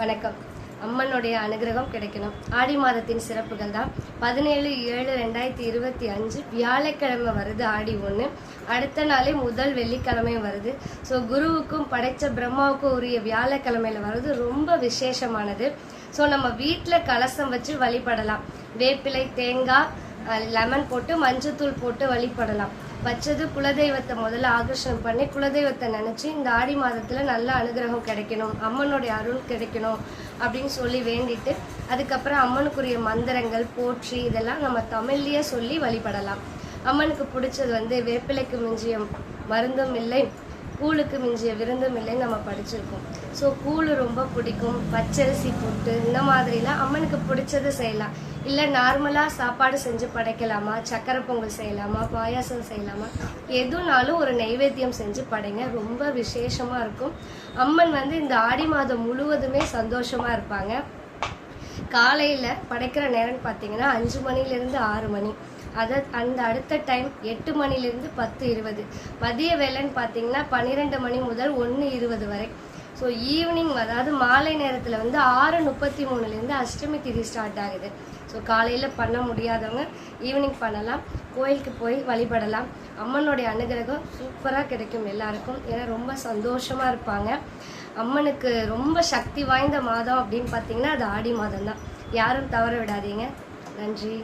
வணக்கம். அம்மனுடைய அனுகிரகம் கிடைக்கணும். ஆடி மாதத்தின் சிறப்புகள் தான். 17/7/2025 வியாழக்கிழமை வருது. ஆடி 1. அடுத்த நாளே முதல் வெள்ளிக்கிழமையும் வருது. ஸோ குருவுக்கும் படைச்ச பிரம்மாவுக்கும் உரிய வியாழக்கிழமையில வருது ரொம்ப விசேஷமானது. ஸோ நம்ம வீட்டில் கலசம் வச்சு வழிபடலாம். வேப்பிலை, தேங்காய், லெமன் போட்டு மஞ்சத்தூள் போட்டு வழிபடலாம். வச்சது குலதெய்வத்தை முதல்ல ஆகர்ஷணம் பண்ணி குலதெய்வத்தை நினச்சி இந்த ஆடி மாதத்தில் நல்ல அனுகிரகம் கிடைக்கணும், அம்மனுடைய அருள் கிடைக்கணும் அப்படின்னு சொல்லி வேண்டிட்டு அதுக்கப்புறம் அம்மனுக்குரிய மந்திரங்கள், போற்றி இதெல்லாம் நம்ம தமிழ்லேயே சொல்லி வழிபடலாம். அம்மனுக்கு பிடிச்சது வேப்பிலைக்கு மிஞ்சிய மருந்தும் இல்லை, கூழுக்கு மிஞ்சிய விருந்தும் இல்லைன்னு நம்ம படிச்சிருக்கோம். ஸோ கூழ் ரொம்ப பிடிக்கும். பச்சரிசி போட்டு இந்த மாதிரிலாம் அம்மனுக்கு பிடிச்சது செய்யலாம். இல்லை நார்மலாக சாப்பாடு செஞ்சு படைக்கலாமா, சக்கரை பொங்கல் செய்யலாமா, பாயாசம் செய்யலாமா, எதுனாலும் ஒரு நைவேத்தியம் செஞ்சு படைங்க. ரொம்ப விசேஷமாக இருக்கும். அம்மன் இந்த ஆடி மாதம் முழுவதுமே சந்தோஷமாக இருப்பாங்க. காலையில் படைக்கிற நேரம்னு பார்த்தீங்கன்னா 5 மணிலேருந்து 6 மணி. அந்த அடுத்த டைம் 8 மணிலேருந்து 10:20. மதிய வேலைன்னு பார்த்தீங்கன்னா 12 மணி முதல் 1:20 வரை. ஸோ ஈவினிங் அதாவது மாலை நேரத்தில் 6:33லேருந்து அஷ்டமி திதி ஸ்டார்ட் ஆகுது. ஸோ காலையில் பண்ண முடியாதவங்க ஈவினிங் பண்ணலாம். கோயிலுக்கு போய் வழிபடலாம். அம்மனுடைய அனுகிரகம் சூப்பராக கிடைக்கும் எல்லாருக்கும். ஏன்னா ரொம்ப சந்தோஷமாக இருப்பாங்க. அம்மனுக்கு ரொம்ப சக்தி வாய்ந்த மாதம் அப்படின்னு பார்த்தீங்கன்னா அது ஆடி மாதம் தான். யாரும் தவற விடாதீங்க. நன்றி.